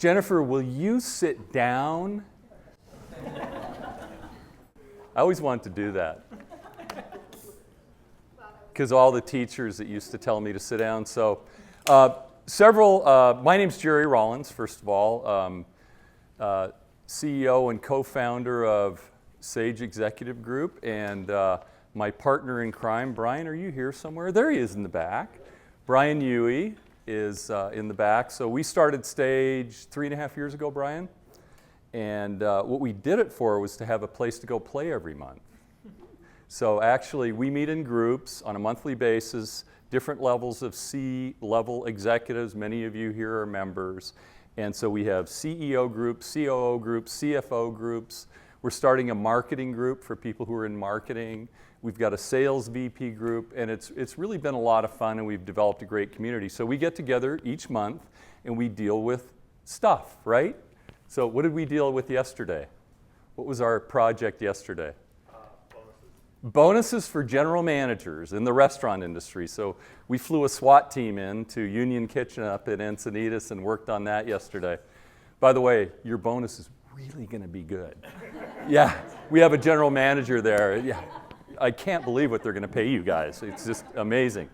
Jennifer, will you sit down? I always wanted to do that. Because all the teachers that used to tell me to sit down. So my name's Jerry Rollins, first of all, CEO and co-founder of Sage Executive Group, and my partner in crime, Brian, are you here somewhere? There he is in the back. Brian Huey is in the back. So we started Sage 3.5 years ago, Brian. And what we did it for was to have a place to go play every month. So actually, we meet in groups on a monthly basis, different levels of C-level executives. Many of you here are members. And so we have CEO groups, COO groups, CFO groups. We're starting a marketing group for people who are in marketing. We've got a sales VP group, and it's really been a lot of fun, and we've developed a great community. So we get together each month, and we deal with stuff, right? So what did we deal with yesterday? What was our project yesterday? Bonuses for general managers in the restaurant industry. So we flew a SWAT team in to Union Kitchen up in Encinitas and worked on that yesterday. By the way, your bonus is really going to be good. Yeah, we have a general manager there. Yeah, I can't believe what they're going to pay you guys. It's just amazing.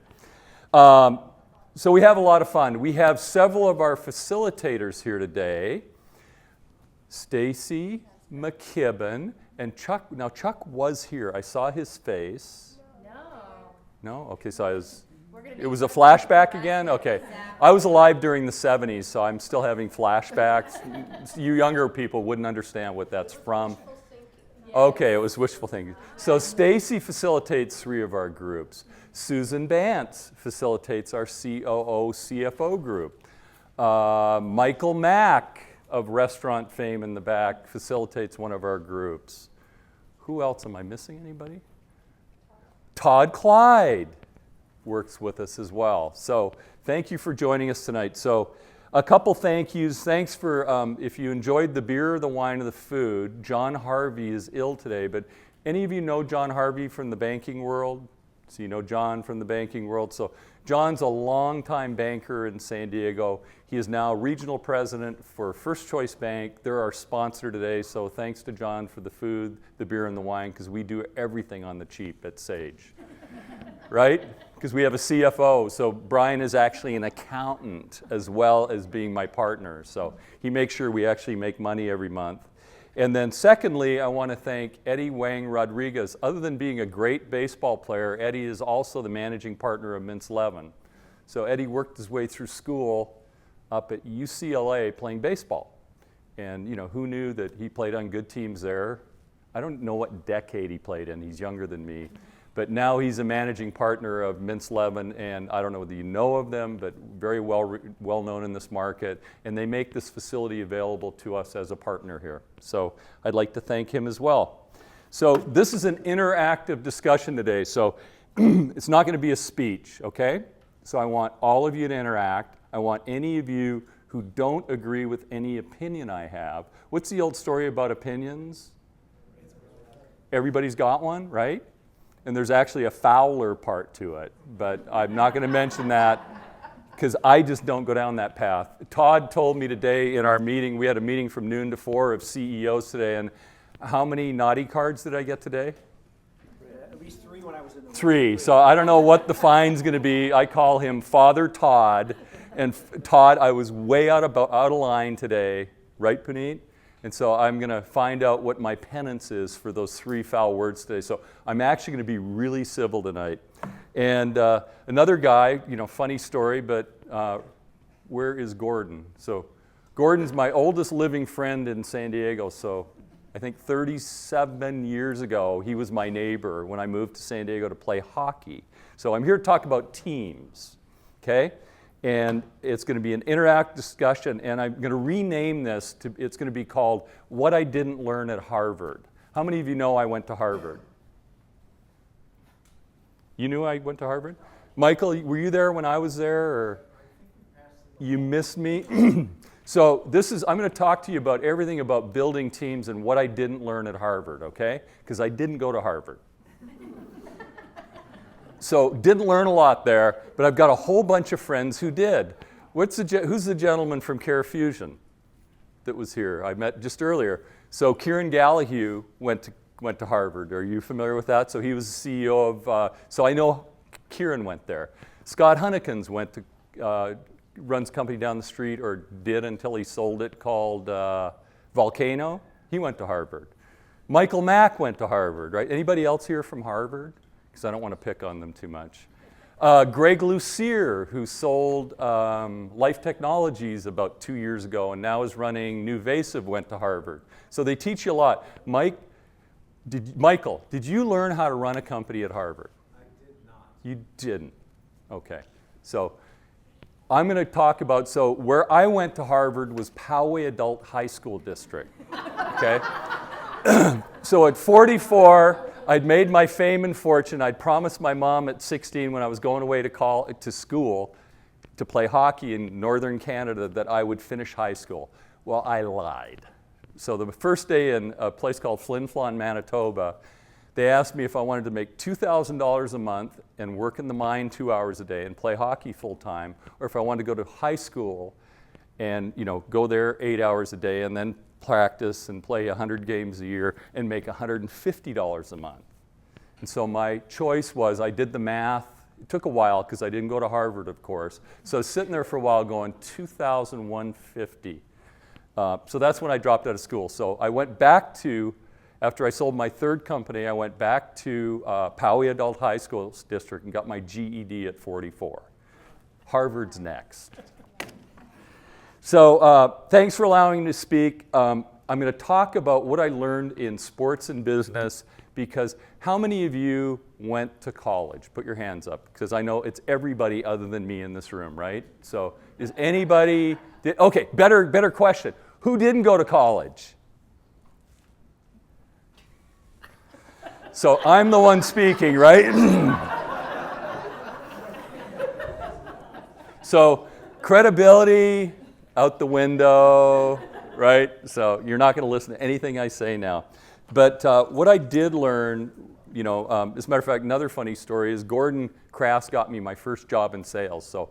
So we have a lot of fun. We have several of our facilitators here today. Stacy McKibben and Chuck. Now Chuck was here. I saw his face. No? Okay, so it was a flashback again? Okay. I was alive during the 70s, so I'm still having flashbacks. You younger people wouldn't understand what that's from. Okay, it was wishful thinking. So Stacy facilitates 3 of our groups. Susan Bantz facilitates our COO CFO group. Michael Mack of restaurant fame in the back facilitates one of our groups. Who else? Am I missing anybody? Todd Clyde works with us as well. So thank you for joining us tonight. So a couple thank yous. Thanks for, if you enjoyed the beer, the wine, or the food. John Harvey is ill today, but any of you know John Harvey from the banking world? So you know John from the banking world. So John's a longtime banker in San Diego. He is now regional president for First Choice Bank. They're our sponsor today, so thanks to John for the food, the beer, and the wine, because we do everything on the cheap at Sage, right? Because we have a CFO, so Brian is actually an accountant as well as being my partner. So he makes sure we actually make money every month. And then secondly, I want to thank Eddie Wang Rodriguez. Other than being a great baseball player, Eddie is also the managing partner of Mintz Levin. So Eddie worked his way through school up at UCLA playing baseball. And who knew that he played on good teams there? I don't know what decade he played in. He's younger than me. But now he's a managing partner of Mintz Levin, and I don't know whether you know of them, but very well known in this market. And they make this facility available to us as a partner here. So I'd like to thank him as well. So this is an interactive discussion today. So it's not going to be a speech, okay? So I want all of you to interact. I want any of you who don't agree with any opinion I have. What's the old story about opinions? Everybody's got one, right? And there's actually a Fowler part to it, but I'm not going to mention that because I just don't go down that path. Todd told me today in our meeting, we had a meeting from noon to 4 of CEOs today, and how many naughty cards did I get today? At least 3 when I was in the room. 3. So I don't know what the fine's going to be. I call him Father Todd, and Todd, I was way out of line today, right, Puneet? And so I'm going to find out what my penance is for those 3 foul words today. So I'm actually going to be really civil tonight. And another guy, funny story, but where is Gordon? So Gordon's my oldest living friend in San Diego. So I think 37 years ago, he was my neighbor when I moved to San Diego to play hockey. So I'm here to talk about teams, okay? And it's going to be an interactive discussion, and I'm going to rename this it's going to be called What I Didn't Learn at Harvard. How many of you know I went to Harvard? You knew I went to Harvard? Michael, were you there when I was there, or you missed me? So I'm going to talk to you about everything about building teams and what I didn't learn at Harvard, okay? Because I didn't go to Harvard. So didn't learn a lot there, but I've got a whole bunch of friends who did. Who's the gentleman from Care Fusion? that was here. I met just earlier. So Kieran Gallahue went to Harvard. Are you familiar with that? So he was the CEO of, so I know Kieran went there. Scott Hunnekens went to, runs a company down the street, or did until he sold it, called Volcano. He went to Harvard. Michael Mack went to Harvard, right? Anybody else here from Harvard? Because I don't want to pick on them too much. Greg Lucier, who sold Life Technologies about 2 years ago and now is running Nuvasiv, went to Harvard. So they teach you a lot. Michael, did you learn how to run a company at Harvard? I did not. You didn't. Okay. So I'm going to talk about, so where I went to Harvard was Poway Adult High School District. Okay? So at 44, I'd made my fame and fortune. I'd promised my mom at 16 when I was going away to school to play hockey in northern Canada that I would finish high school. Well, I lied. So the first day in a place called Flin Flon, Manitoba, they asked me if I wanted to make $2,000 a month and work in the mine 2 hours a day and play hockey full time, or if I wanted to go to high school and go there 8 hours a day and then practice and play 100 games a year and make $150 a month. And so my choice was, I did the math. It took a while because I didn't go to Harvard, of course. So I was sitting there for a while going, $2,150. So that's when I dropped out of school. So I went back to, after I sold my third company, I went back to Poway Adult High School District and got my GED at 44. Harvard's next. So thanks for allowing me to speak. I'm going to talk about what I learned in sports and business, because how many of you went to college? Put your hands up, because I know it's everybody other than me in this room, right? So is anybody, okay, better question. Who didn't go to college? So I'm the one speaking, right? So credibility out the window, right? So you're not going to listen to anything I say now. But what I did learn, as a matter of fact, another funny story is Gordon Crass got me my first job in sales. So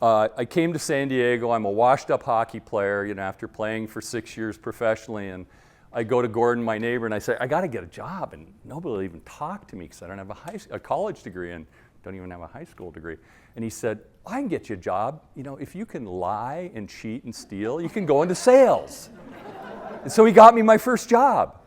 I came to San Diego. I'm a washed-up hockey player, after playing for 6 years professionally. And I go to Gordon, my neighbor, and I say, I got to get a job. And nobody will even talk to me because I don't have a college degree and don't even have a high school degree. And he said, I can get you a job. If you can lie and cheat and steal, you can go into sales. And so he got me my first job.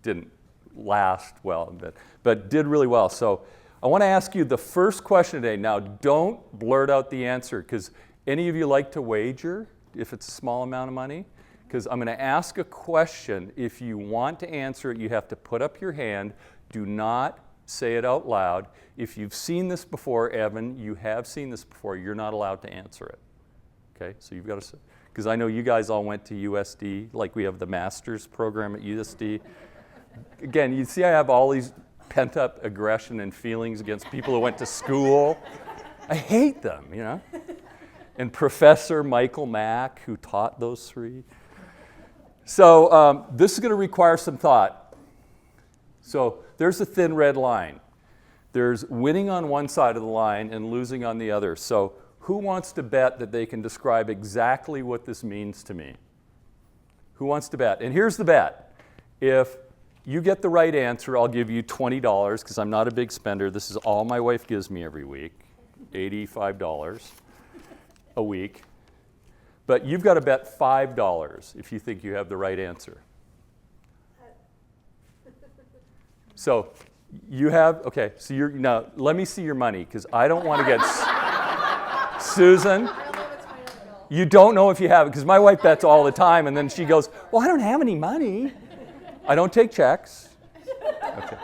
Didn't last well, but did really well. So I want to ask you the first question today. Now, don't blurt out the answer, because any of you like to wager if it's a small amount of money? Because I'm going to ask a question. If you want to answer it, you have to put up your hand. Do not say it out loud. If you've seen this before, Evan, you have seen this before, you're not allowed to answer it. Okay, so you've got to, because I know you guys all went to USD, like we have the master's program at USD. Again, you see I have all these pent-up aggression and feelings against people who went to school. I hate them, And Professor Michael Mack, who taught those three. So this is going to require some thought. So there's a thin red line. There's winning on one side of the line and losing on the other. So who wants to bet that they can describe exactly what this means to me? Who wants to bet? And here's the bet. If you get the right answer, I'll give you $20, because I'm not a big spender. This is all my wife gives me every week, $85 a week. But you've got to bet $5 if you think you have the right answer. So you have, okay, so now let me see your money, because I don't want to get, Susan, you don't know if you have it, because my wife bets all the time, and then she goes, well, I don't have any money. I don't take checks. Okay.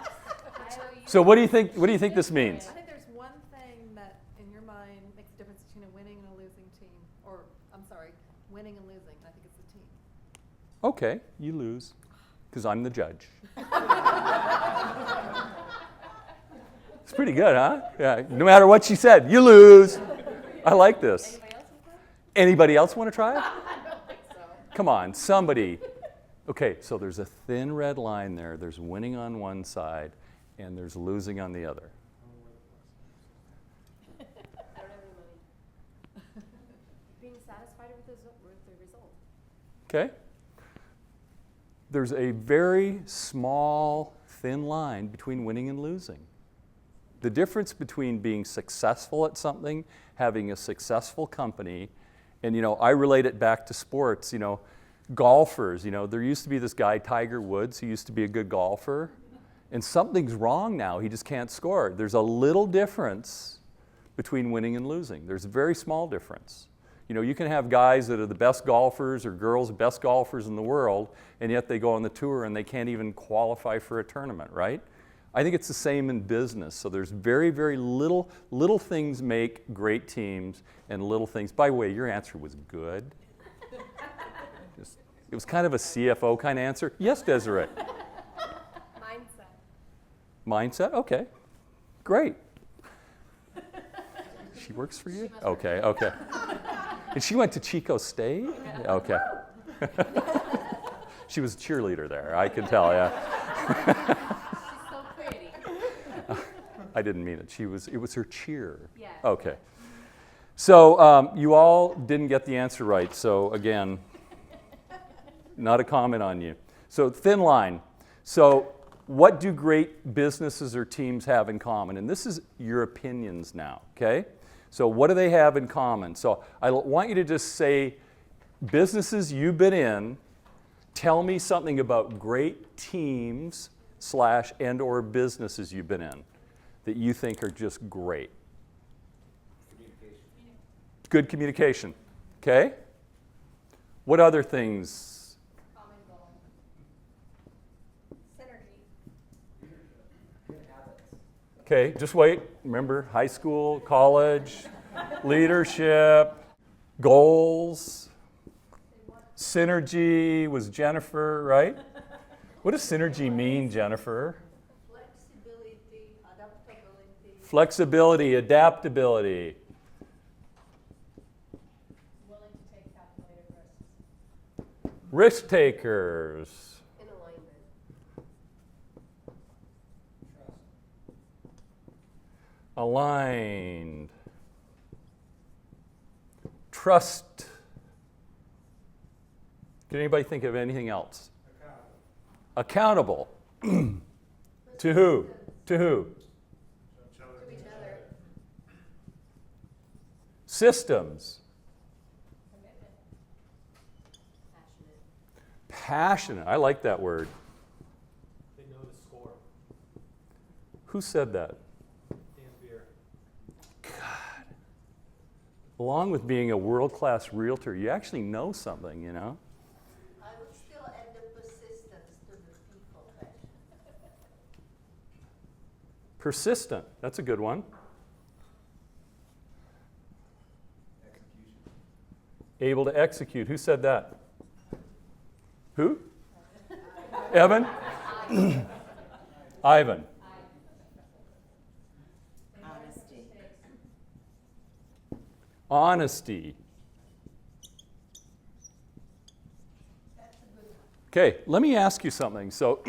So what do you think this means? I think there's one thing that, in your mind, makes the difference between a winning and a losing team. Or, I'm sorry, winning and losing. I think it's the team. Okay, you lose, because I'm the judge. It's pretty good, huh? Yeah. No matter what she said, you lose. I like this. Anybody else want to try it? I don't think so. Come on, somebody. Okay, so there's a thin red line there. There's winning on one side, and there's losing on the other. I don't have any money. Being satisfied with the result. Okay? There's a very small, thin line between winning and losing. The difference between being successful at something, having a successful company, and I relate it back to sports, golfers, there used to be this guy, Tiger Woods, who used to be a good golfer, and something's wrong now, he just can't score. There's a little difference between winning and losing. There's a very small difference. You can have guys that are the best golfers or girls best golfers in the world, and yet they go on the tour and they can't even qualify for a tournament, right? I think it's the same in business. So there's very, very little things make great teams, and little things. By the way, your answer was good. It was kind of a CFO kind of answer. Yes, Desiree. Mindset? Okay. Great. She works for you? Okay. And she went to Chico State? Okay. She was a cheerleader there, I can tell, yeah. I didn't mean it. It was her cheer. Yeah. Okay. So you all didn't get the answer right. So again, not a comment on you. So thin line. So what do great businesses or teams have in common? And this is your opinions now, okay? So what do they have in common? So I want you to just say businesses you've been in, tell me something about great teams / and or businesses you've been in that you think are just great. Communication. Good communication. Okay? What other things? Common goal. Synergy. Good habits. Okay, just wait. Remember, high school, college, leadership, goals, synergy was Jennifer, right? What does synergy mean, Jennifer? Flexibility, adaptability. Willing to take calculated risks. Risk takers. In alignment. Aligned. Trust. Can anybody think of anything else? Accountable. To who? To who? To each other. Systems. Commitment. Passionate. Passionate. I like that word. They know the score. Who said that? Dan Beer. God. Along with being a world-class realtor, you actually know something, I would still add the persistence to the people passion. Persistent. That's a good one. Execution. Able to execute. Who said that? Who? Evan? Ivan. Honesty. Honesty. Okay, let me ask you something. So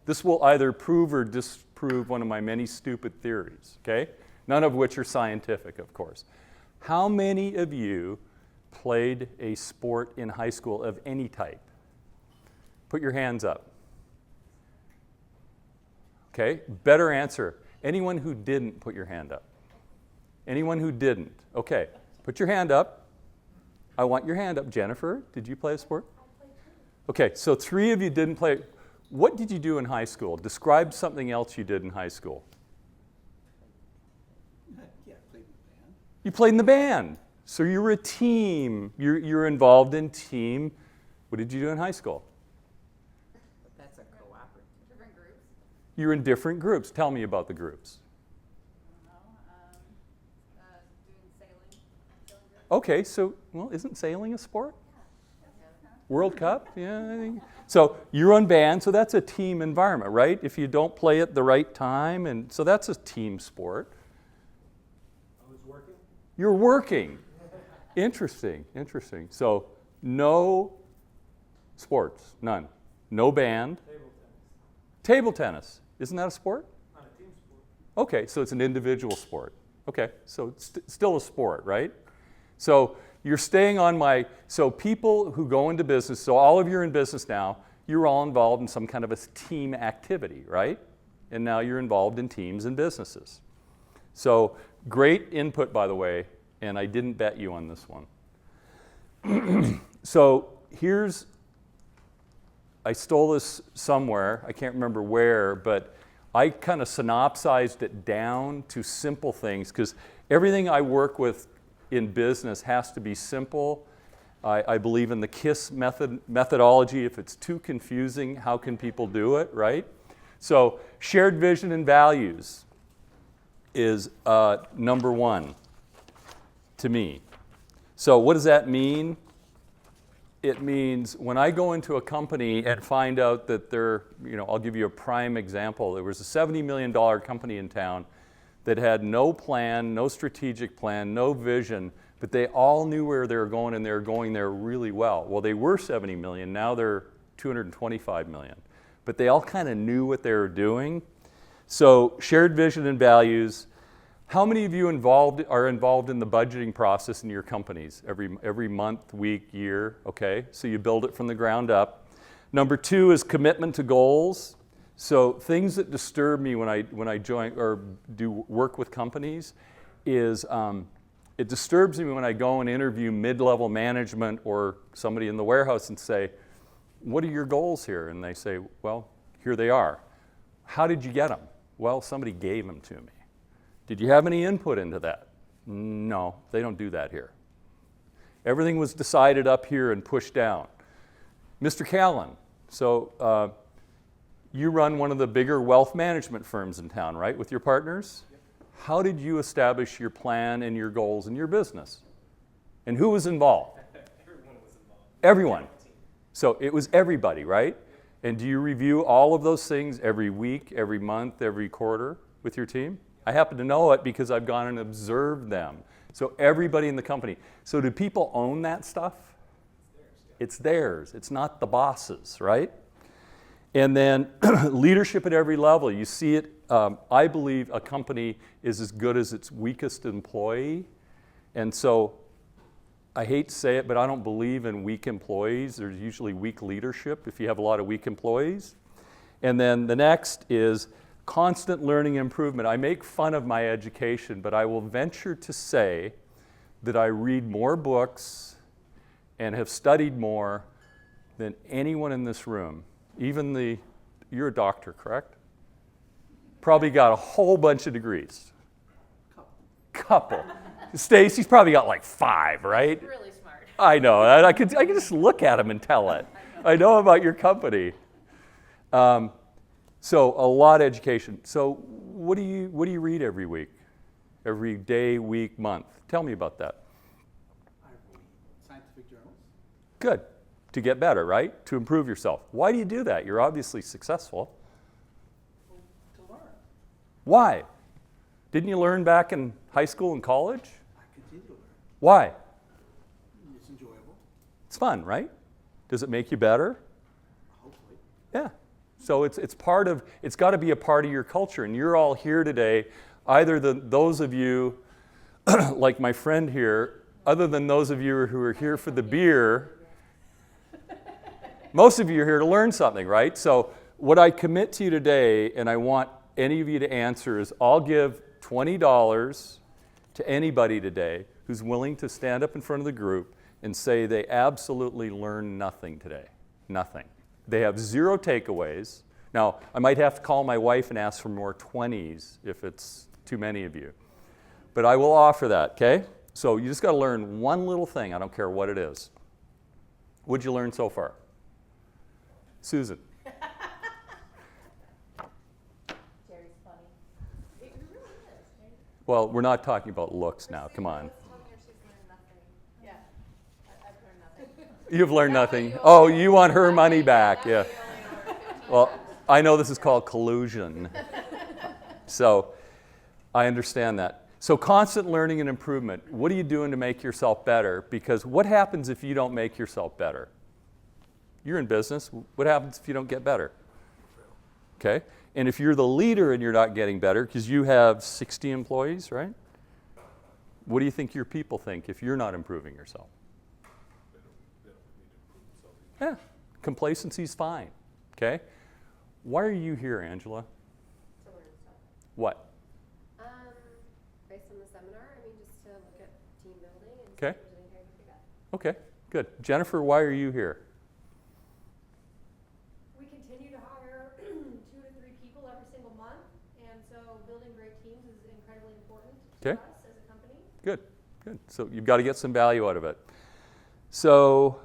this will either prove or disprove one of my many stupid theories, okay? None of which are scientific, of course. How many of you played a sport in high school of any type? Put your hands up. Okay, better answer. Anyone who didn't, put your hand up. Anyone who didn't? Okay, put your hand up. I want your hand up. Jennifer, did you play a sport? Okay, so 3 of you didn't play. What did you do in high school? Describe something else you did in high school. Yeah, played in the band. You played in the band. So you were a team. You're involved in team. What did you do in high school? But that's a cooperative. Different groups. You were in different groups. Tell me about the groups. Doing sailing. Okay, so, well, isn't sailing a sport? World Cup? Yeah, I think. So you're on band, so that's a team environment, right? If you don't play at the right time, and so that's a team sport. I was working. You're working. Interesting, interesting. So no sports, none. No band. Table tennis. Table tennis. Isn't that a sport? Not a team sport. Okay, so it's an individual sport. Okay, so it's still a sport, right? So you're staying on my, so people who go into business, so all of you are in business now, you're all involved in some kind of a team activity, right? And now you're involved in teams and businesses. So great input, by the way, and I didn't bet you on this one. So here's, I stole this somewhere, I can't remember where, but I kind of synopsized it down to simple things, because everything I work with in business has to be simple. I believe in the KISS methodology. If it's too confusing, how can people do it, right? So shared vision and values is number one to me. So what does that mean? It means when I go into a company and find out that they're, I'll give you a prime example. There was a $70 million company in town that had no plan, no strategic plan, no vision, but they all knew where they were going, and they were going there really well. Well, they were 70 million, now they're 225 million. But they all kind of knew what they were doing. So shared vision and values. How many of you are involved in the budgeting process in your companies every month, week, year? Okay, so you build it from the ground up. Number two is commitment to goals. So things that disturb me when I join or do work with companies is it disturbs me when I go and interview mid-level management or somebody in the warehouse and say, what are your goals here? And they say, well, here they are. How did you get them? Well, somebody gave them to me. Did you have any input into that? No, they don't do that here. Everything was decided up here and pushed down. Mr. Callan, so you run one of the bigger wealth management firms in town, right, with your partners? Yep. How did you establish your plan and your goals in your business? And who was involved? Everyone was involved. Everyone. So it was everybody, right? And do you review all of those things every week, every month, every quarter with your team? I happen to know it because I've gone and observed them. So everybody in the company. So do people own that stuff? It's theirs. It's not the boss's, right? And then leadership at every level. You see it. I believe a company is as good as its weakest employee. And so I hate to say it, but I don't believe in weak employees. There's usually weak leadership if you have a lot of weak employees. And then the next is constant learning and improvement. I make fun of my education, but I will venture to say that I read more books and have studied more than anyone in this room. Even you're a doctor, correct? Probably got a whole bunch of degrees. Couple. Stacy's probably got like 5, right? Really smart. I know. I could just look at him and tell it. I know about your company. So a lot of education. So what do you read every week? Every day, week, month? Tell me about that. I read scientific journals. Good. To get better, right? To improve yourself. Why do you do that? You're obviously successful. To learn. Why? Didn't you learn back in high school and college? I continue to learn. Why? It's enjoyable, It's fun, right? Does it make you better? hopefully. Yeah. So it's got to be a part of your culture. And you're all here today, either those of you, like my friend here, other than those of you who are here for the beer, most of you are here to learn something, right? So what I commit to you today, and I want any of you to answer, is I'll give $20 to anybody today who's willing to stand up in front of the group and say they absolutely learned nothing today. Nothing. They have 0 takeaways. Now, I might have to call my wife and ask for more 20s if it's too many of you. But I will offer that, okay? So you just got to learn one little thing. I don't care what it is. What'd you learn so far? Susan. Jerry's funny. It really is. Well, we're not talking about looks now. Come on. Telling her she's learned nothing. Yeah. I've learned nothing. You've learned That nothing. way you Oh, only- you want her money back. That Yeah. way you only learn 15 Well, I know this is called collusion. So I understand that. So constant learning and improvement. What are you doing to make yourself better? Because what happens if you don't make yourself better? You're in business. What happens if you don't get better? Okay? And if you're the leader and you're not getting better, because you have 60 employees, right? What do you think your people think if you're not improving yourself? Yeah, complacency's fine, okay? Why are you here, Angela? To learn stuff. What? Based on the seminar, I mean, just to look at team building and see Okay. if there's anything I can pick up. Okay, good. Jennifer, why are you here? We continue to hire 2 to 3 people every single month, and so building great teams is incredibly important to Okay. us as a company. Good, good. So you've got to get some value out of it. So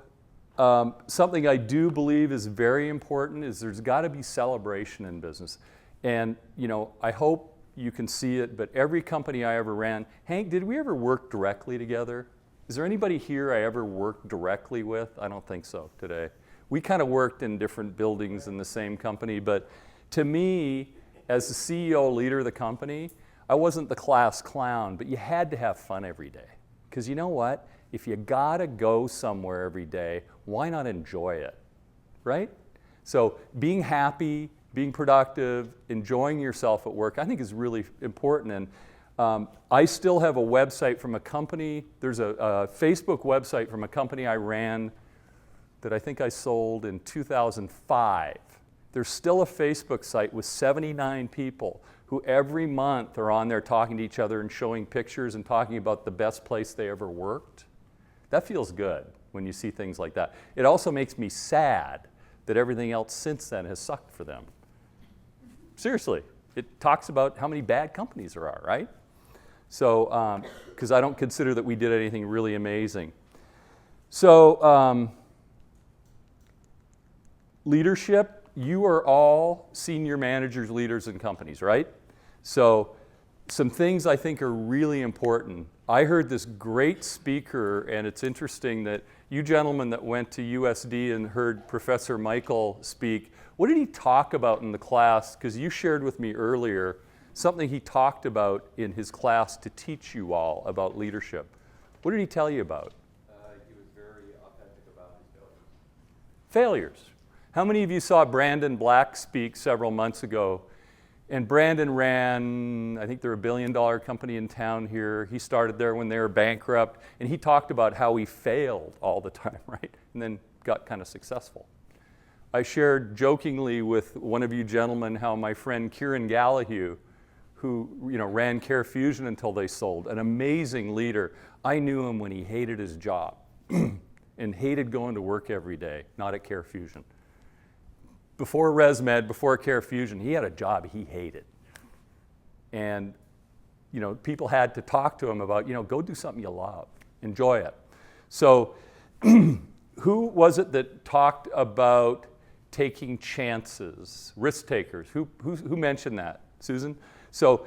something I do believe is very important is there's got to be celebration in business. And, you know, I hope you can see it, but every company I ever ran, Hank, did we ever work directly together? Is there anybody here I ever worked directly with? I don't think so today. We kind of worked in different buildings in the same company, but to me, as the CEO leader of the company, I wasn't the class clown, but you had to have fun every day. Because you know what? If you gotta go somewhere every day, why not enjoy it, right? So being happy, being productive, enjoying yourself at work, I think is really important. And I still have a website from a company, there's a Facebook website from a company I ran that I think I sold in 2005. There's still a Facebook site with 79 people who every month are on there talking to each other and showing pictures and talking about the best place they ever worked. That feels good when you see things like that. It also makes me sad that everything else since then has sucked for them. Seriously, it talks about how many bad companies there are, right? So, because I don't consider that we did anything really amazing. So, leadership, you are all senior managers, leaders in companies, right? So, some things I think are really important. I heard this great speaker, and it's interesting that you gentlemen that went to USD and heard Professor Michael speak, what did he talk about in the class? Because you shared with me earlier something he talked about in his class to teach you all about leadership. What did he tell you about? He was very authentic about his failures. Failures. How many of you saw Brandon Black speak several months ago? And Brandon ran, I think they're $1 billion company in town here. He started there when they were bankrupt, and he talked about how he failed all the time, right? And then got kind of successful. I shared jokingly with one of you gentlemen how my friend Kieran Gallahue, who ran Care Fusion until they sold, an amazing leader. I knew him when he hated his job and hated going to work every day, not at Care Fusion. Before ResMed, before Care Fusion, he had a job he hated. And people had to talk to him about, go do something you love, enjoy it. So who was it that talked about taking chances, risk takers? Who mentioned that? Susan? So,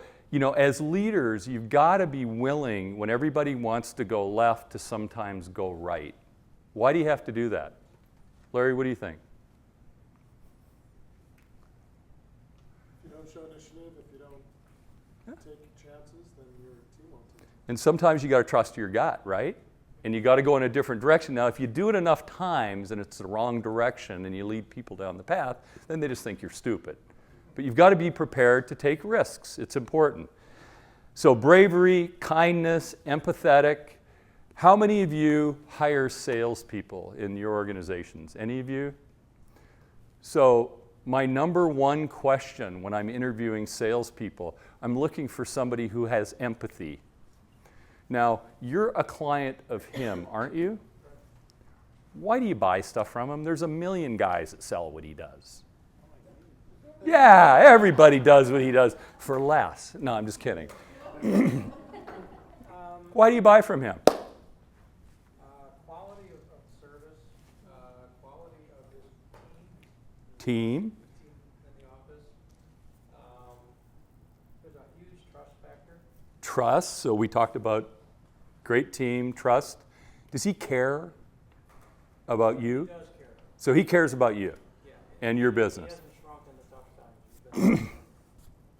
as leaders, you've got to be willing, when everybody wants to go left, to sometimes go right. Why do you have to do that? Larry, what do you think? If you don't show initiative, if you don't take chances, then your team won't take. And sometimes you got to trust your gut, right? And you got to go in a different direction. Now, if you do it enough times and it's the wrong direction and you lead people down the path, then they just think you're stupid. But you've got to be prepared to take risks. It's important. So bravery, kindness, empathetic. How many of you hire salespeople in your organizations? Any of you? So my number one question when I'm interviewing salespeople, I'm looking for somebody who has empathy. Now, you're a client of him, aren't you? Why do you buy stuff from him? There's a million guys that sell what he does. Yeah, everybody does what he does for less. No, I'm just kidding. Why do you buy from him? Quality of service, quality of his Team. team in the office. There's a huge trust factor. Trust. So we talked about great team, trust. Does he care about you? He does care. So he cares about you Yeah. and your He business. hasn't shrunk in the tough times. He's been-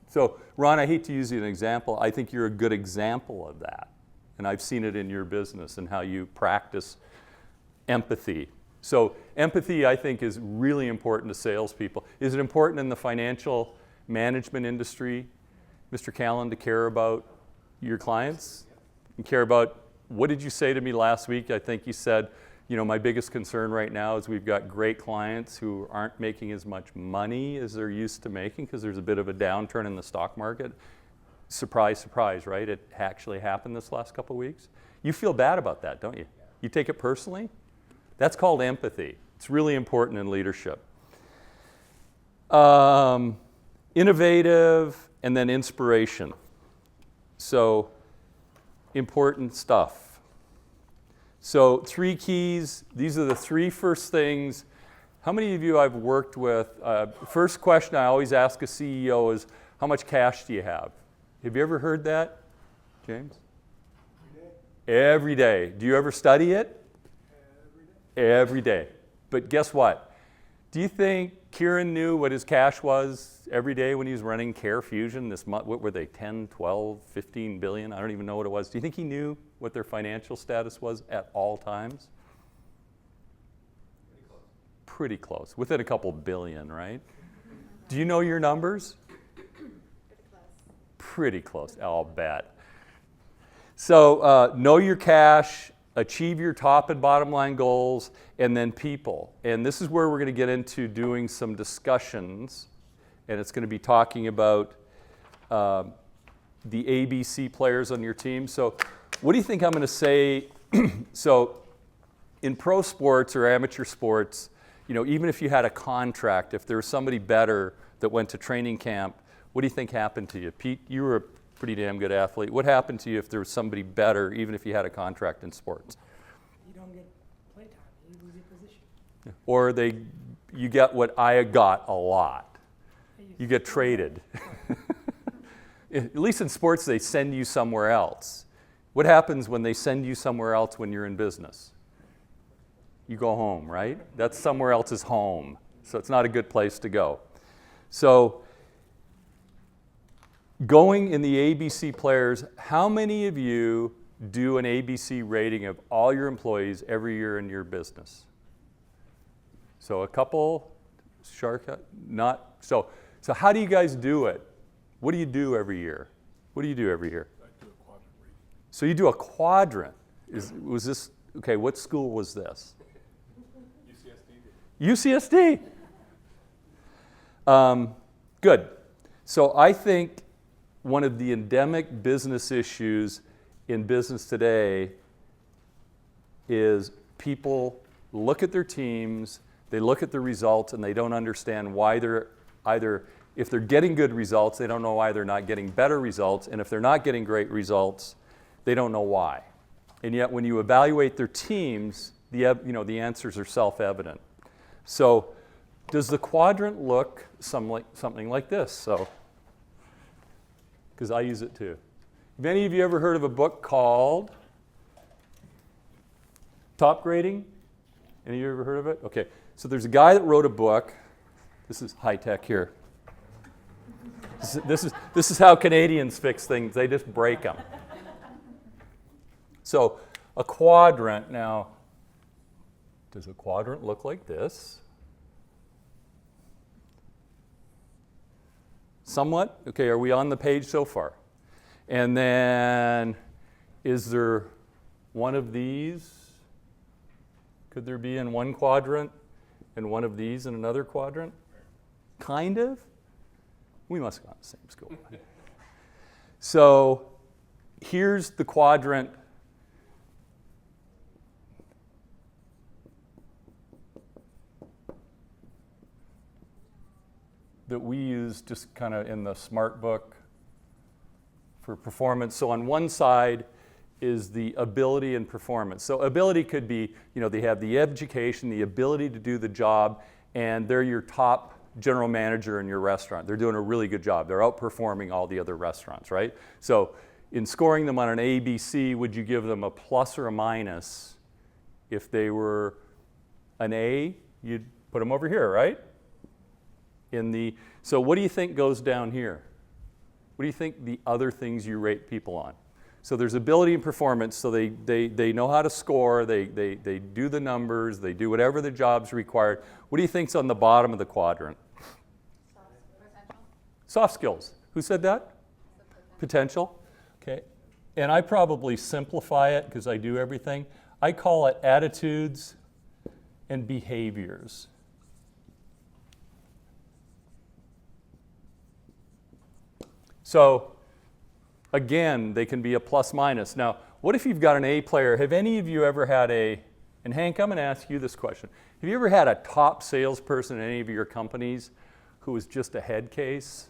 So, Ron, I hate to use you as an example. I think you're a good example of that. And I've seen it in your business and how you practice empathy. So, empathy, I think, is really important to salespeople. Is it important in the financial management industry, Mr. Callan, to care about your clients? You care about, what did you say to me last week? I think you said, my biggest concern right now is we've got great clients who aren't making as much money as they're used to making because there's a bit of a downturn in the stock market. Surprise, surprise, right? It actually happened this last couple of weeks. You feel bad about that, don't you? You take it personally? That's called empathy. It's really important in leadership. Innovative and then inspiration. So, important stuff. So 3 keys, these are the 3 first things. How many of you I've worked with, first question I always ask a CEO is, how much cash do you have? Have you ever heard that, James? Every day. Do you ever study it? Every day. But guess what? Do you think Kieran knew what his cash was every day when he was running Care Fusion this month? What were they, 10, 12, 15 billion? I don't even know what it was. Do you think he knew what their financial status was at all times? Pretty close. Within a couple billion, right? Do you know your numbers? Pretty close, I'll bet. So know your cash, achieve your top and bottom line goals, and then people. And this is where we're going to get into doing some discussions, and it's going to be talking about the ABC players on your team. So what do you think I'm going to say? So in pro sports or amateur sports, even if you had a contract, if there was somebody better that went to training camp, what do you think happened to you? Pete, you were a pretty damn good athlete. What happened to you if there was somebody better, even if you had a contract in sports? You don't get playtime. You lose your position. Or you get what I got a lot. You get traded. At least in sports, they send you somewhere else. What happens when they send you somewhere else when you're in business? You go home, right? That's somewhere else's home. So it's not a good place to go. So going in the ABC players, how many of you do an ABC rating of all your employees every year in your business? So a couple, not. So how do you guys do it? What do you do every year? What do you do every year? I do a quadrant rating. So you do a quadrant. Was this, okay, what school was this? UCSD. Good. So I think one of the endemic business issues in business today is people look at their teams, they look at the results, and they don't understand why they're either, if they're getting good results, they don't know why they're not getting better results, and if they're not getting great results, they don't know why. And yet when you evaluate their teams, the answers are self-evident. So does the quadrant look something like this? So, because I use it too. Have any of you ever heard of a book called Top Grading? Any of you ever heard of it? Okay, so there's a guy that wrote a book. This is high tech here. This is how Canadians fix things. They just break them. So a quadrant, now, does a quadrant look like this? Somewhat. Okay, are we on the page so far? And then, is there one of these? Could there be in one quadrant and one of these in another quadrant? Kind of. We must have gone to the same school. So here's the quadrant. That we use just kind of in the SMART book for performance. So on one side is the ability and performance. So ability could be, they have the education, the ability to do the job, and they're your top general manager in your restaurant. They're doing a really good job. They're outperforming all the other restaurants, right? So in scoring them on an ABC, would you give them a plus or a minus? If they were an A, you'd put them over here, right? So what do you think goes down here? What do you think the other things you rate people on? So there's ability and performance, so they know how to score, they do the numbers, they do whatever the job's required. What do you think's on the bottom of the quadrant? Soft skills. Who said that? Potential. Okay. and I probably simplify it because I do everything. I call it attitudes and behaviors. So, again, they can be a plus minus. Now, what if you've got an A player? Have any of you ever had and Hank, I'm going to ask you this question. Have you ever had a top salesperson in any of your companies who was just a head case?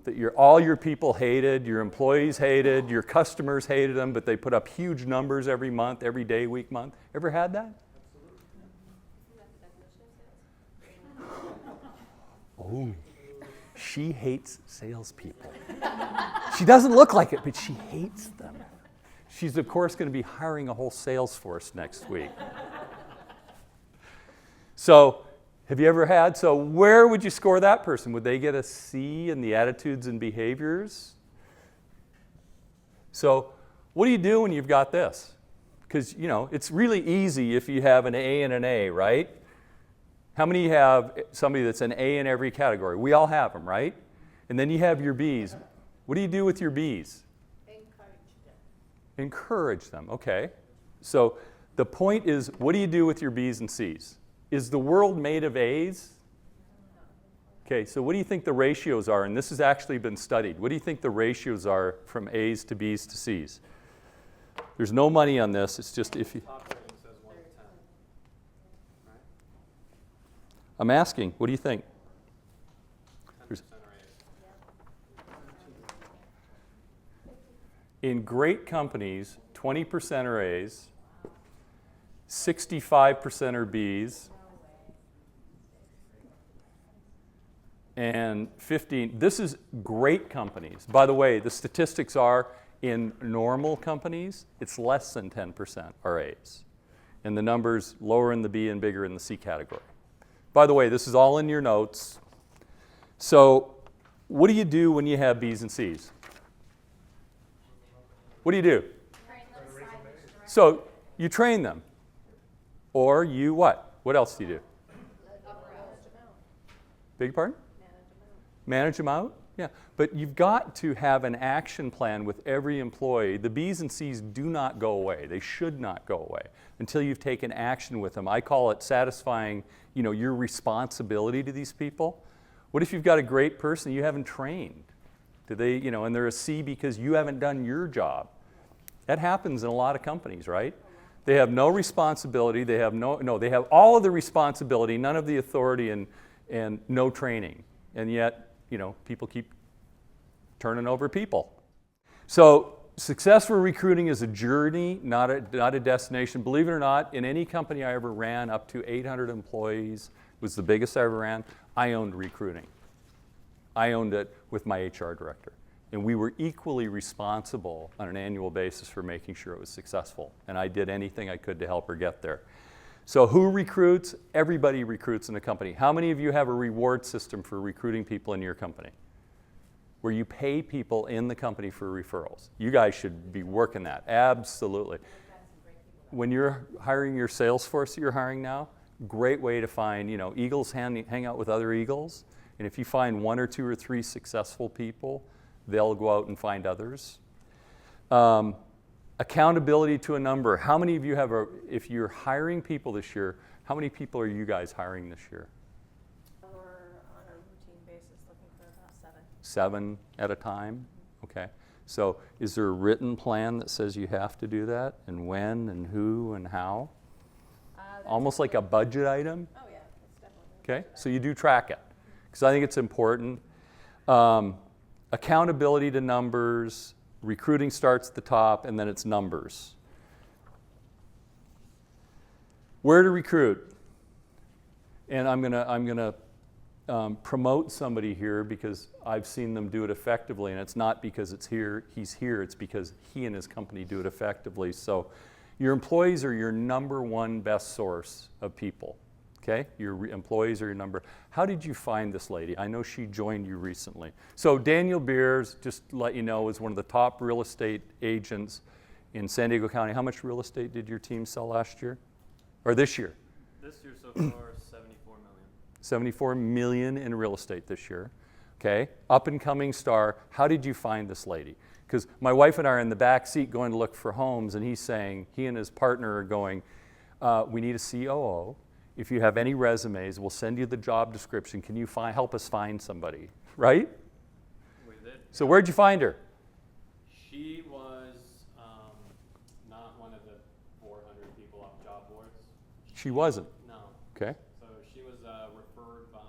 That all your people hated, your employees hated, your customers hated them, but they put up huge numbers every month, every day, week, month. Ever had that? Oh, she hates salespeople. She doesn't look like it, but she hates them. She's, of course, going to be hiring a whole sales force next week. So, have you ever had? So, where would you score that person? Would they get a C in the attitudes and behaviors? So, what do you do when you've got this? Because, it's really easy if you have an A and an A, right? How many have somebody that's an A in every category? We all have them, right? And then you have your Bs. What do you do with your Bs? Encourage them, okay. So the point is, what do you do with your Bs and Cs? Is the world made of As? Okay, so what do you think the ratios are? And this has actually been studied. What do you think the ratios are from As to Bs to Cs? There's no money on this. It's just if you... Top rating says 1 to 10. Right? I'm asking, what do you think? 10% are A's. In great companies, 20% are A's, 65% are B's, and 15, this is great companies. By the way, the statistics are in normal companies, it's less than 10% are A's. And the numbers lower in the B and bigger in the C category. By the way, this is all in your notes. So what do you do when you have B's and C's? What do you do? So you train them. Or you what? What else do you do? Beg your pardon? Manage them out? Yeah. But you've got to have an action plan with every employee. The B's and C's do not go away. They should not go away until you've taken action with them. I call it satisfying, your responsibility to these people. What if you've got a great person you haven't trained? Do they, and they're a C because you haven't done your job? That happens in a lot of companies, right? They have no responsibility. They have they have all of the responsibility, none of the authority, and no training. And yet, people keep turning over people. So successful recruiting is a journey, not a destination. Believe it or not, in any company I ever ran, up to 800 employees, was the biggest I ever ran, I owned recruiting. I owned it with my HR director. And we were equally responsible on an annual basis for making sure it was successful. And I did anything I could to help her get there. So who recruits? Everybody recruits in a company. How many of you have a reward system for recruiting people in your company? Where you pay people in the company for referrals. You guys should be working that, absolutely. When you're hiring your sales force that you're hiring now, great way to find, eagles hang out with other eagles. And if you find 1 or 2 or 3 successful people, they'll go out and find others. Accountability to a number. How many of you have if you're hiring people this year, how many people are you guys hiring this year? We're on a routine basis looking for about 7. 7 at a time? Okay. So is there a written plan that says you have to do that? And when and who and how? Almost like a budget item? Oh yeah, it's definitely. Okay, so you do track it. Because I think it's important. Accountability to numbers. Recruiting starts at the top, and then it's numbers. Where to recruit? And I'm gonna promote somebody here because I've seen them do it effectively, and it's not because he's here, it's because he and his company do it effectively. So your employees are your number 1 best source of people. Okay, your employees are your number. How did you find this lady? I know she joined you recently. So Daniel Beers, just to let you know, is one of the top real estate agents in San Diego County. How much real estate did your team sell last year? Or this year? This year so far, 74 million. 74 million in real estate this year. Okay, up and coming star. How did you find this lady? Because my wife and I are in the back seat going to look for homes, and he's saying, he and his partner are going, we need a COO. If you have any resumes, we'll send you the job description. Can you help us find somebody, right? We did. So where'd you find her? She was not one of the 400 people off job boards. She wasn't. No. Okay. So she was referred by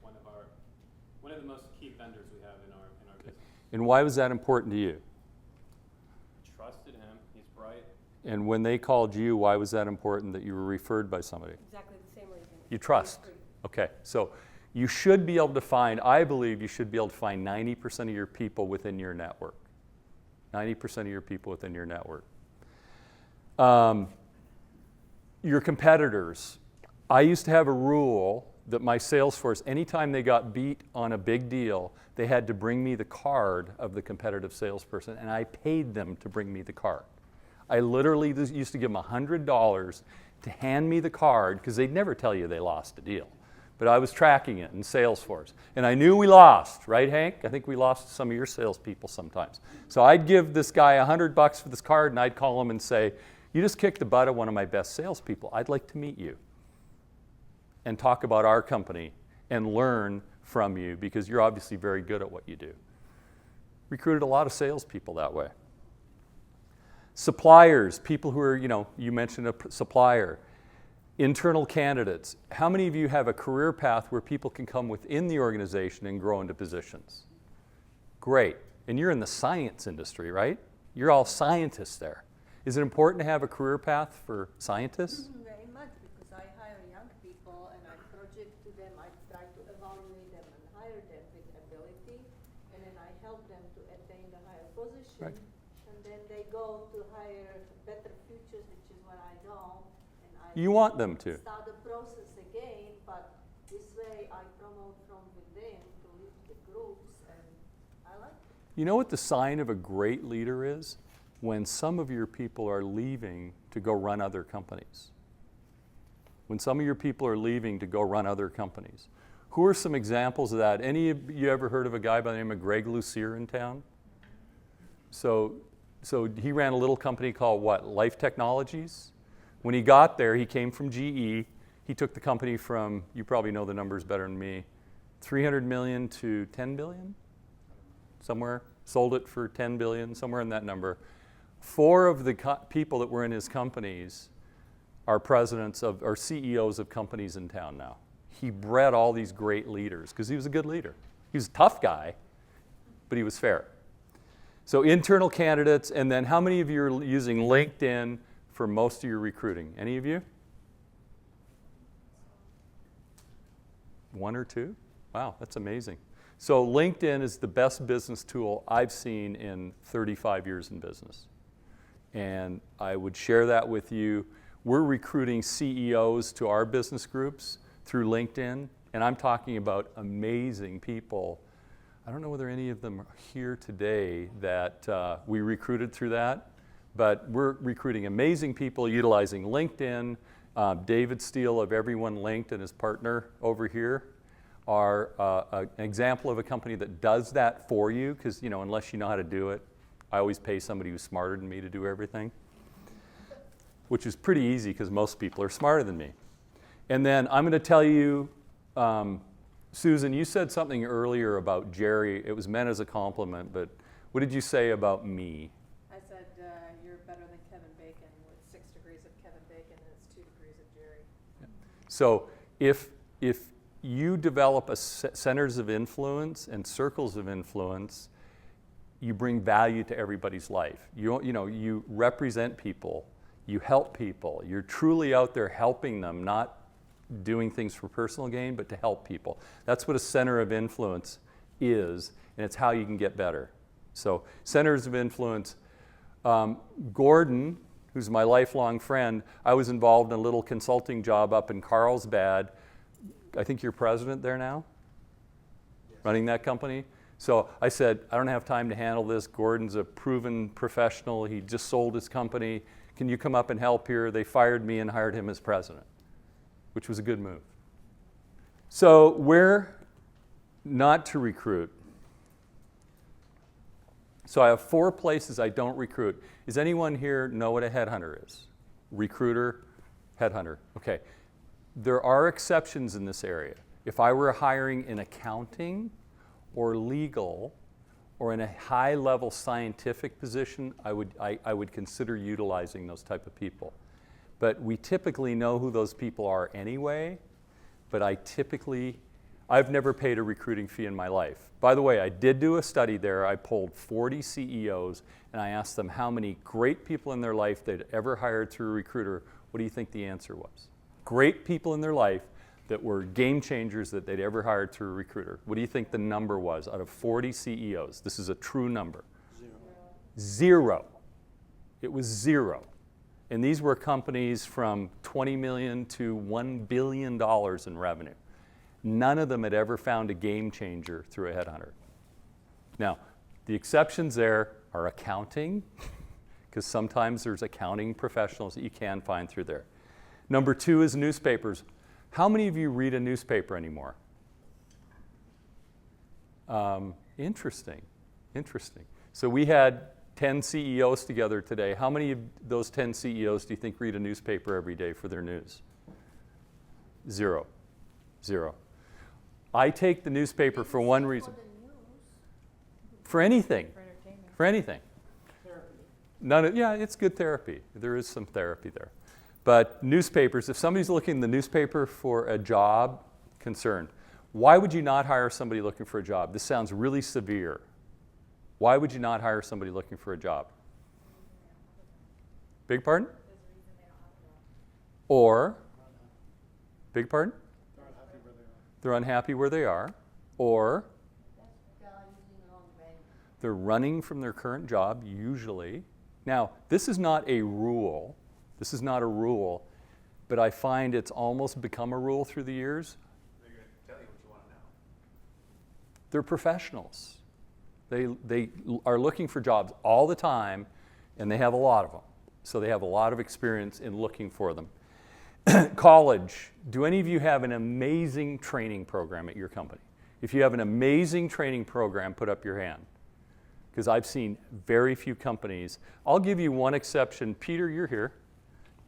one of the most key vendors we have in our business. And why was that important to you? Trusted him. He's bright. And when they called you, why was that important that you were referred by somebody? Exactly the same reason. You trust. Okay. So you should be able to find, I believe you should be able to find 90% of your people within your network. 90% of your people within your network. Your competitors. I used to have a rule that my sales force, anytime they got beat on a big deal, they had to bring me the card of the competitive salesperson, and I paid them to bring me the card. I literally used to give them $100 to hand me the card, because they'd never tell you they lost a deal. But I was tracking it in Salesforce. And I knew we lost, right, Hank? I think we lost some of your salespeople sometimes. So I'd give this guy $100 for this card, and I'd call him and say, you just kicked the butt of one of my best salespeople. I'd like to meet you and talk about our company and learn from you, because you're obviously very good at what you do. Recruited a lot of salespeople that way. Suppliers, people who are, you mentioned a supplier. Internal candidates. How many of you have a career path where people can come within the organization and grow into positions? Great. And you're in the science industry, right? You're all scientists there. Is it important to have a career path for scientists? Very much, because I hire young people and I project to them, I try to evaluate them and hire them with ability, and then I help them to attain the higher position. Right. And then they go to higher, better futures, which is what I know. And I You want them to. start the process again, but this way I promote from within to lead the groups, and I like it. You know what the sign of a great leader is? When some of your people are leaving to go run other companies. When some of your people are leaving to go run other companies. Who are some examples of that? Any of you ever heard of a guy by the name of Greg Lucier in town? So he ran a little company called what? Life Technologies? When he got there, he came from GE. He took the company from, you probably know the numbers better than me, 300 million to 10 billion? Somewhere. Sold it for 10 billion, somewhere in that number. 4 of the people that were in his companies are presidents of, or CEOs of companies in town now. He bred all these great leaders because he was a good leader. He was a tough guy, but he was fair. So internal candidates, and then how many of you are using LinkedIn for most of your recruiting? Any of you? 1 or 2? Wow, that's amazing. So LinkedIn is the best business tool I've seen in 35 years in business. And I would share that with you. We're recruiting CEOs to our business groups through LinkedIn, and I'm talking about amazing people. I don't know whether any of them are here today that we recruited through that, but we're recruiting amazing people utilizing LinkedIn. David Steele of Everyone Linked and his partner over here are an example of a company that does that for you, because unless you know how to do it, I always pay somebody who's smarter than me to do everything, which is pretty easy because most people are smarter than me. And then I'm going to tell you, Susan, you said something earlier about Jerry. It was meant as a compliment, but what did you say about me? I said you're better than Kevin Bacon with 6 degrees of Kevin Bacon and it's 2 degrees of Jerry. So if you develop centers of influence and circles of influence, you bring value to everybody's life. You represent people, you help people. You're truly out there helping them, not doing things for personal gain, but to help people. That's what a center of influence is, and it's how you can get better. So centers of influence. Gordon, who's my lifelong friend, I was involved in a little consulting job up in Carlsbad. I think you're president there now? Yes. Running that company? So I said, I don't have time to handle this. Gordon's a proven professional. He just sold his company. Can you come up and help here? They fired me and hired him as president, which was a good move. So where not to recruit. So I have 4 places I don't recruit. Does anyone here know what a headhunter is? Recruiter, headhunter. Okay. There are exceptions in this area. If I were hiring in accounting or legal or in a high-level scientific position, I would consider utilizing those type of people. But we typically know who those people are anyway, but I've never paid a recruiting fee in my life. By the way, I did do a study there. I polled 40 CEOs, and I asked them how many great people in their life they'd ever hired through a recruiter. What do you think the answer was? Great people in their life that were game changers that they'd ever hired through a recruiter. What do you think the number was out of 40 CEOs? This is a true number. 0. It was 0. And these were companies from $20 million to $1 billion in revenue. None of them had ever found a game changer through a headhunter. Now, the exceptions there are accounting, because sometimes there's accounting professionals that you can find through there. Number 2 is newspapers. How many of you read a newspaper anymore? Interesting. So we had 10 CEOs together today. How many of those 10 CEOs do you think read a newspaper every day for their news? 0. I take the newspaper for one reason. For anything. For anything. Yeah, it's good therapy. There is some therapy there. But newspapers, if somebody's looking in the newspaper for a job concern, why would you not hire somebody looking for a job? This sounds really severe. Why would you not hire somebody looking for a job? Big pardon? Or, big pardon? They're unhappy where they are. Or, they're running from their current job, usually. Now, this is not a rule. This is not a rule, but I find it's almost become a rule through the years. They're going to tell you what you want to know. They're professionals. They are looking for jobs all the time, and they have a lot of them. So they have a lot of experience in looking for them. College. Do any of you have an amazing training program at your company? If you have an amazing training program, put up your hand. Because I've seen very few companies. I'll give you one exception. Peter, you're here.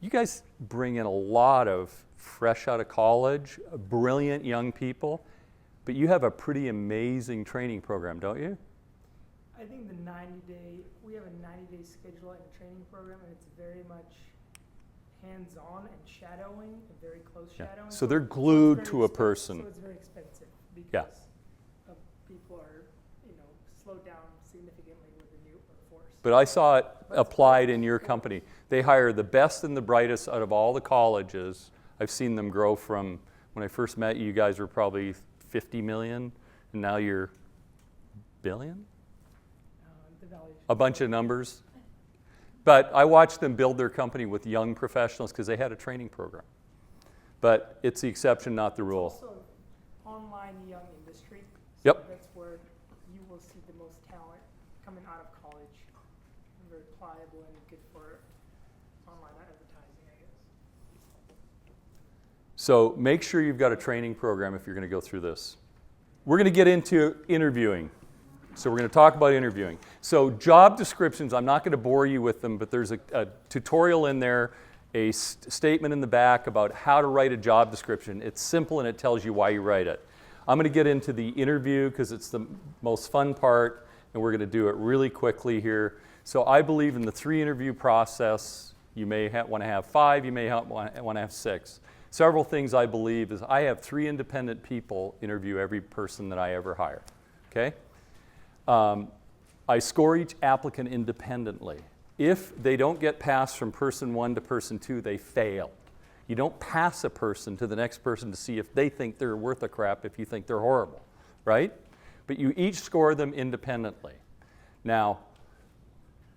You guys bring in a lot of fresh out of college, brilliant young people, but you have a pretty amazing training program, don't you? I think we have a 90-day schedule and training program, and it's very much hands-on and shadowing, and very close shadowing. So they're glued it's to a very person. So it's very expensive because Yeah. People are, slowed down significantly with the new workforce. But I saw it applied in your company. They hire the best and the brightest out of all the colleges. I've seen them grow from, when I first met you, you guys were probably 50 million, and now you're billion? A bunch of numbers. But I watched them build their company with young professionals because they had a training program. But it's the exception, not the rule. It's also online young industry. So Yep. That's where you will see the most talent coming out of college. Very pliable and good for online advertising, I guess. So make sure you've got a training program if you're going to go through this. We're going to get into interviewing. So we're going to talk about interviewing. So job descriptions, I'm not going to bore you with them, but there's a tutorial in there, a statement in the back about how to write a job description. It's simple and it tells you why you write it. I'm going to get into the interview because it's the most fun part, and we're going to do it really quickly here. So I believe in the 3 interview process. You may want to have 5, you may want to have 6. Several things I believe is I have 3 independent people interview every person that I ever hire. Okay? I score each applicant independently. If they don't get passed from person 1 to person 2, they fail. You don't pass a person to the next person to see if they think they're worth a crap if you think they're horrible, right? But you each score them independently. Now,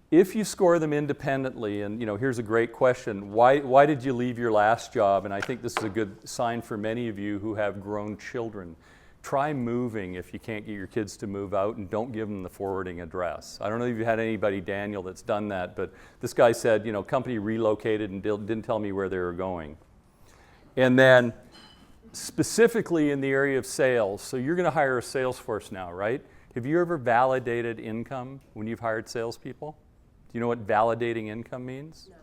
if you score them independently, and here's a great question, why did you leave your last job? And I think this is a good sign for many of you who have grown children. Try moving if you can't get your kids to move out, and don't give them the forwarding address. I don't know if you had anybody, Daniel, that's done that, but this guy said, company relocated and didn't tell me where they were going. And then specifically in the area of sales, so you're going to hire a sales force now, right? Have you ever validated income when you've hired salespeople? Do you know what validating income means? No.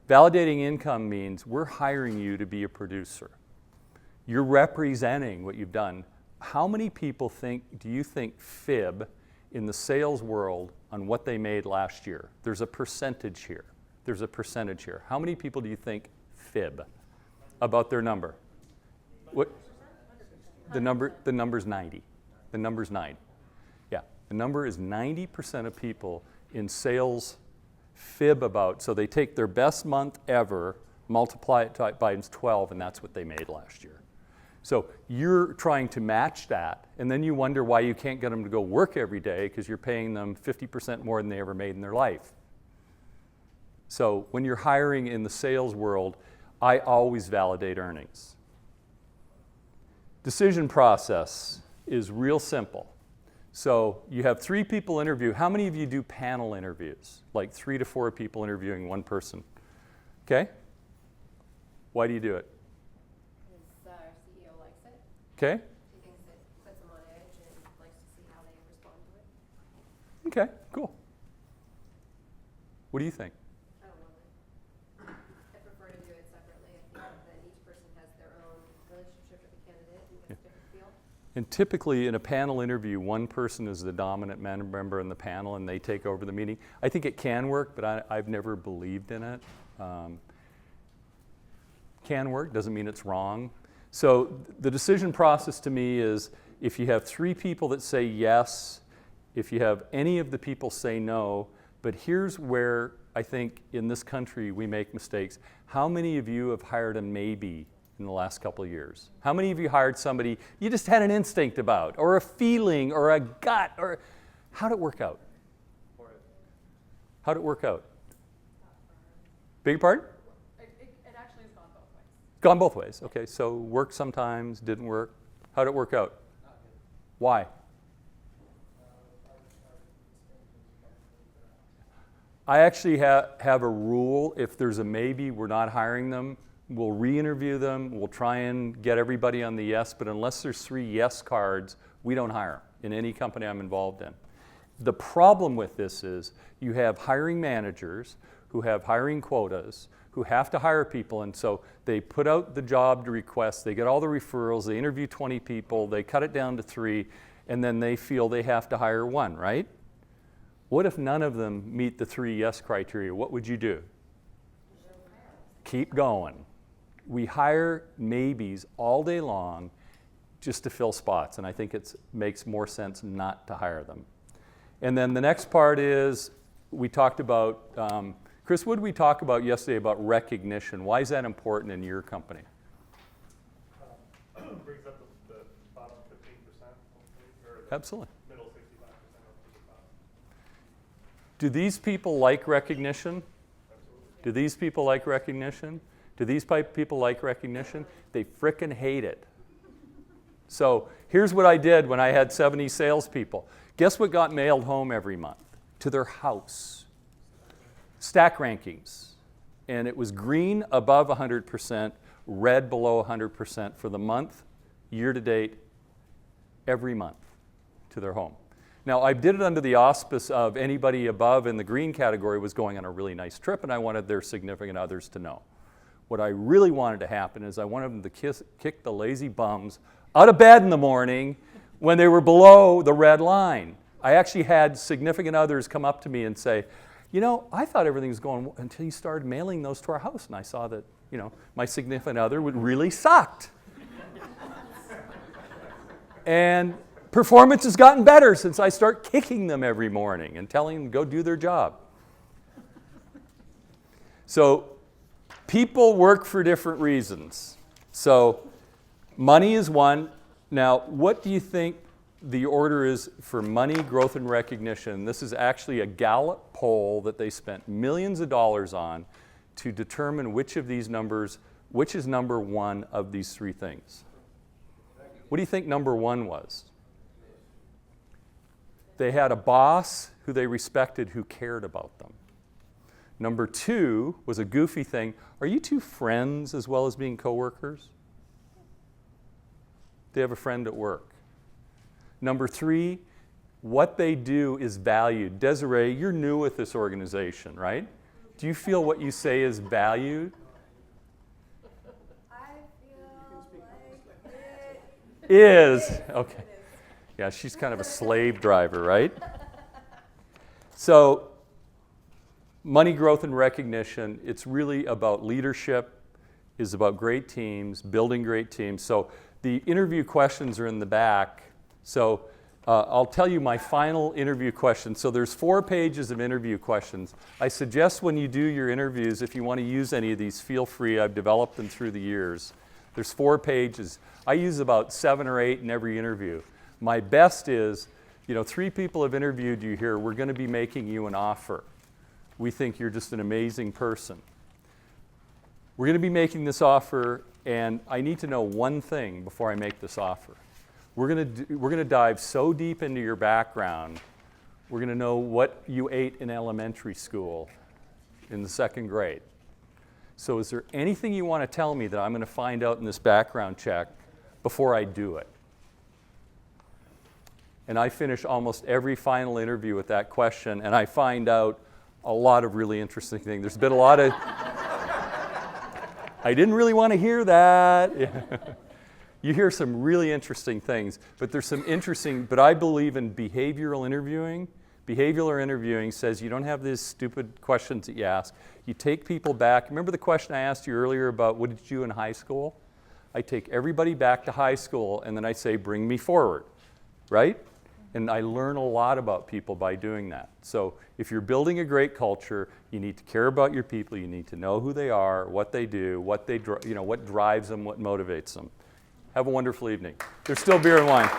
Validating income means we're hiring you to be a producer. You're representing what you've done. How many people do you think fib in the sales world on what they made last year? There's a percentage here. There's a percentage here. How many people do you think fib about their number? What? The number's 90. The number's 9. Yeah, the number is 90% of people in sales fib about, so they take their best month ever, multiply it by 12, and that's what they made last year. So you're trying to match that, and then you wonder why you can't get them to go work every day because you're paying them 50% more than they ever made in their life. So when you're hiring in the sales world, I always validate earnings. Decision process is real simple. So you have 3 people interview. How many of you do panel interviews? Like 3 to 4 people interviewing one person. Okay? Why do you do it? Because our CEO likes it. Okay? He thinks it puts him on edge and likes to see how they respond to it. Okay, cool. What do you think? I don't love it. I prefer to do it separately. I think that each person has their own relationship with the candidate and gets a different feel. And typically in a panel interview, one person is the dominant member in the panel and they take over the meeting. I think it can work, but I've never believed in it. Can work, doesn't mean it's wrong. So the decision process to me is if you have 3 people that say yes, if you have any of the people say no, but here's where I think in this country we make mistakes. How many of you have hired a maybe in the last couple of years? How many of you hired somebody you just had an instinct about, or a feeling, or a gut, or how'd it work out? How'd it work out? Beg your pardon? It actually has gone both ways. Gone both ways. Okay, so worked sometimes, didn't work. How'd it work out? Why? I actually have a rule. If there's a maybe, we're not hiring them. We'll re-interview them. We'll try and get everybody on the yes, but unless there's 3 yes cards, we don't hire in any company I'm involved in. The problem with this is you have hiring managers who have hiring quotas, who have to hire people, and so they put out the job requests, they get all the referrals, they interview 20 people, they cut it down to 3, and then they feel they have to hire 1, right? What if none of them meet the 3 yes criteria? What would you do? Keep going. We hire maybes all day long just to fill spots, and I think it makes more sense not to hire them. And then the next part is we talked about, Chris, what did we talk about yesterday about recognition? Why is that important in your company? Brings up the bottom 15%, or the Absolutely. middle 65% of the top. Do these people like recognition? Absolutely. Do these people like recognition? Do these people like recognition? They frickin' hate it. So here's what I did when I had 70 salespeople. Guess what got mailed home every month? To their house. Stack rankings. And it was green above 100%, red below 100% for the month, year to date, every month to their home. Now, I did it under the auspice of anybody above in the green category was going on a really nice trip, and I wanted their significant others to know. What I really wanted to happen is I wanted them to kick the lazy bums out of bed in the morning when they were below the red line. I actually had significant others come up to me and say, you know, I thought everything was going until you started mailing those to our house, and I saw that, you know, my significant other would really sucked. And performance has gotten better since I start kicking them every morning and telling them to go do their job. So people work for different reasons. So money is one. Now, what do you think the order is for money, growth, and recognition? This is actually a Gallup poll that they spent millions of dollars on to determine which of these numbers, which is number 1 of these 3 things. What do you think number 1 was? They had a boss who they respected who cared about them. Number 2 was a goofy thing. Are you 2 friends as well as being coworkers? They have a friend at work. Number 3, what they do is valued. Desiree, you're new with this organization, right? Do you feel what you say is valued? I feel like Is. Okay. Yeah, she's kind of a slave driver, right? So, money, growth, and recognition, it's really about leadership, is about great teams, building great teams. So, the interview questions are in the back. So, I'll tell you my final interview question. So there's 4 pages of interview questions. I suggest when you do your interviews, if you want to use any of these, feel free. I've developed them through the years. There's 4 pages. I use about 7 or 8 in every interview. My best is, 3 people have interviewed you here. We're going to be making you an offer. We think you're just an amazing person. We're going to be making this offer, and I need to know one thing before I make this offer. We're going to dive so deep into your background. We're going to know what you ate in elementary school in the 2nd grade. So is there anything you want to tell me that I'm going to find out in this background check before I do it? And I finish almost every final interview with that question, and I find out a lot of really interesting things. There's been a lot of, I didn't really want to hear that. You hear some really interesting things, but there's some interesting, but I believe in behavioral interviewing. Behavioral interviewing says you don't have these stupid questions that you ask. You take people back. Remember the question I asked you earlier about what did you do in high school? I take everybody back to high school, and then I say, bring me forward, right? And I learn a lot about people by doing that. So if you're building a great culture, you need to care about your people. You need to know who they are, what they do, what drives them, what motivates them. Have a wonderful evening. There's still beer and wine.